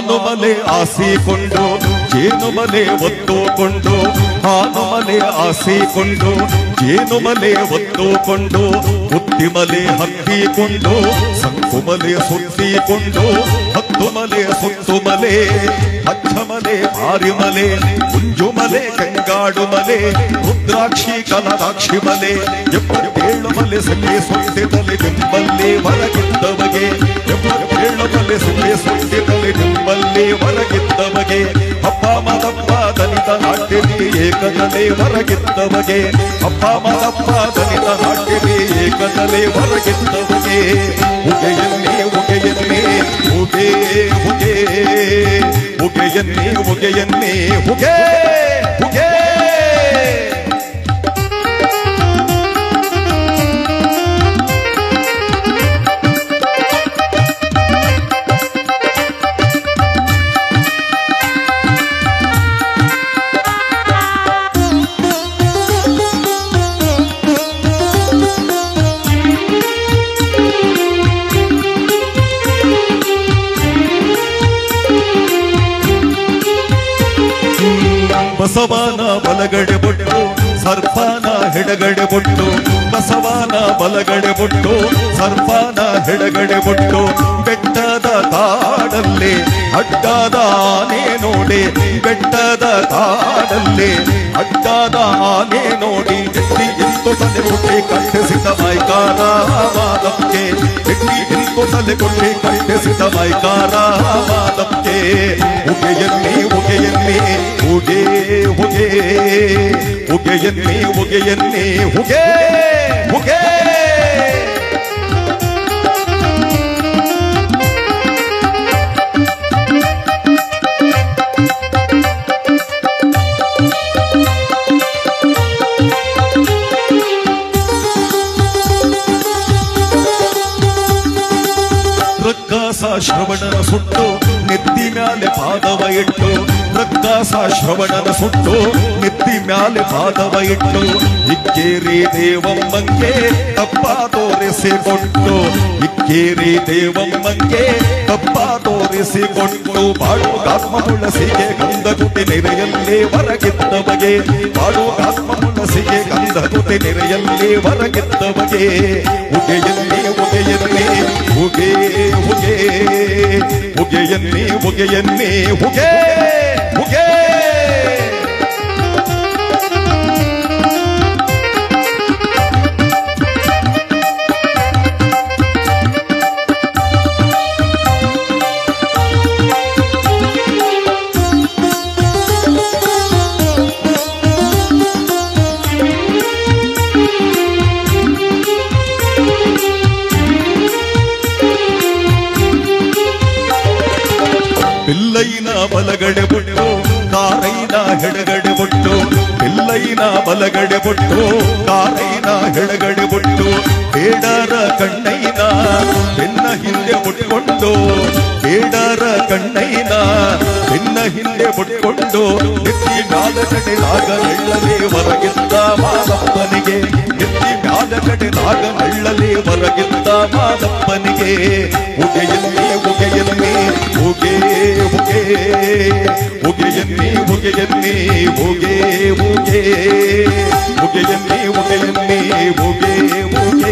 ಹಾನುಮಲೆ ಆಸಿಕೊಂಡು ಜೇನುಮಲೆ ಒತ್ತುಕೊಂಡು ಹಾನುಮಲೆ ಆಸಿಕೊಂಡು ಜೇನುಮಲೆ ಒತ್ತುಕೊಂಡು ಬುದ್ಧಿಮಲೆ ಹತ್ತಿಕೊಂಡು ಸಂಕುಮಲೆ ಸುತ್ತಿಕೊಂಡು ಹತ್ತುಮಲೆ ಸುತ್ತುಮಲೆ ಹಚ್ಚಮಲೆ ಭಾರಿಮಲೆ ಕುಂಜುಮಲೆ ಕಂಗಾಡುಮಲೆ ರುದ್ರಾಕ್ಷಿ ಕಲರಾಕ್ಷಿ ಮಲೆ 77 ಮಲೆ ಸೊನ್ನೆ ಸೊಂಟೆದಲ್ಲಿ ನಿಮ್ಮಲ್ಲಿ ಹೊರಗಿದ್ದವಗೆ 77 ಮಲೆ ಸೊನ್ನೆ ಸೊಂಟೆದಲ್ಲಿ ನಿಮ್ಮಲ್ಲಿ ಹೊರಗಿದ್ದವಗೆ ಹಬ್ಬ ಮದಪ್ಪ ದನಿತ ನಾಟ್ಯದಿ ಏಕದಲೆ ಹೊರಗಿದ್ದವಗೆ ಹಬ್ಬ ಮದಪ್ಪ ದನಿತ ನಾಟ್ಯದಿ ಏಕದಲೆ ಹೊರಗಿದ್ದವಗೆ ಉಗೆಯನ್ನೇ ಉಗೆಯನ್ನೇ ಉಗೆ ಉಗೆ ಉಗೆಯನ್ನೇ ಉಗೆಯನ್ನೇ ಉಗೆ ಉಗೆ ಬಸವನ ಬಲಗಡೆ ಬೊಟ್ಟು ಸರ್ಪನ ಎಡಗಡೆ ಬೊಟ್ಟು ಬಸವನ ಬಲಗಡೆ ಬೊಟ್ಟು ಸರ್ಪನ ಎಡಗಡೆ ಬೊಟ್ಟು ಬೆಟ್ಟದ ಕಾಡಲ್ಲಿ ಅಡ್ಡದ ಆನೆ ನೋಡಿ ಬೆಟ್ಟದ ಕಾಡಲ್ಲಿ ಅಡ್ಡದ ಆನೆ ನೋಡಿ ಎಟ್ಟಿ ಇಂತು ತಲೆ ಕೊಟ್ಟಿ ಕಟ್ಟಿಸಿದ ಮೈಕಾರ ಮಾದಕ್ಕೆ ಎಟ್ಟಿ ಇಂತು ತಲೆ ಕೊಟ್ಟಿ ಕಟ್ಟಿಸಿದ ಮೈಕಾರ ಮಾದಕ್ಕೆ ಉಗೆಯನ್ನೇ ಉಗೆಯನ್ನೇ ಉಗೆ ಉಗೆ ಉಗೆಯನ್ನೇ ಉಗೆಯನ್ನೇ ಉಗೆ ಉಗೆ ಪ್ರಕಾಶ ಶ್ರವಣನ ಸುಟ್ಟು ನೆತ್ತಿ ಮ್ಯಾಲೆ ಪಾದವ ಇಟ್ಟು ಪ್ರಕಾಶ ಶ್ರವಣನ ಸುಟ್ಟು ನೆತ್ತಿ ಮ್ಯಾಲೆ ಪಾದವ ಇಟ್ಟು ಇಕ್ಕೇರಿ ದೇವಮ್ಮಂಗೆ ತಪ್ಪ ತೋರಿಸಿಕೊಟ್ಟು ಇಕ್ಕೇರಿ ದೇವಮ್ಮಂಗೆ ತಪ್ಪ ತೋರಿಸಿಕೊಟ್ಟು ಬಾಳು ಆತ್ಮ ತುಳಸಿಗೆ ಗಂಧಗುತಿ ನೆರೆಯಲ್ಲೇ ಹೊರಗಿದ್ದವಗೆ ಬಾಳು ಆತ್ಮ ತುಳಸಿಗೆ ಗಂಧಗುತಿ ನೆರೆಯಲ್ಲೇ ಹೊರಗಿದ್ದವಗೆ ಉಗೆಯನ್ನೇ ಉಗೆಯನ್ನೇ ಉಗೆ ಉಗೆ ಉಗೆಯನ್ನೇ ಉಗೆಯನ್ನೇ ಉಗೆ ಉಗೆ ಪಿಲ್ಲೈನ ಬಲಗಡೆ ಬೊಟ್ಟು ಕಾರೈನ ಎಡಗಡೆ ಬೊಟ್ಟು ಪಿಲ್ಲೈನ ಬಲಗಡೆ ಬೊಟ್ಟು ಕಾರೈನ ಎಡಗಡೆ ಬೊಟ್ಟು ಬೇಡರ ಕಣ್ಣೈನ ಬೆನ್ನ ಹಿಂದೆ ಮುಟ್ಕೊಂಡು ಬೇಡರ ಕಣ್ಣೈನ ಬೆನ್ನ ಹಿಂದೆ ಮುಟ್ಕೊಂಡು ಎತ್ತಿ ಮ್ಯಾಲ ಕಡೆ ನಾಗ ನಳ್ಳಲೆ ಹೊರಗಿದ್ದ ಮಾದಪ್ಪನಿಗೆ ಎತ್ತಿ ಮ್ಯಾಲ ಕಡೆ ನಾಗ ನಳ್ಳಲೆ ಹೊರಗಿದ್ದ ಮಾದಪ್ಪನಿಗೆ ಉಗೆಯನ್ನೇ ಉಗೆಯನ್ನೇ ಉಗೆ ಉಗೆ ಉಗೆಯನ್ನೇ ಉಗೆಯನ್ನೇ ಉಗೆ ಉಗೆ ಉಗೆಯನ್ನೇ ಉಗೆಯನ್ನೇ ಉಗೆ ಉಗೆ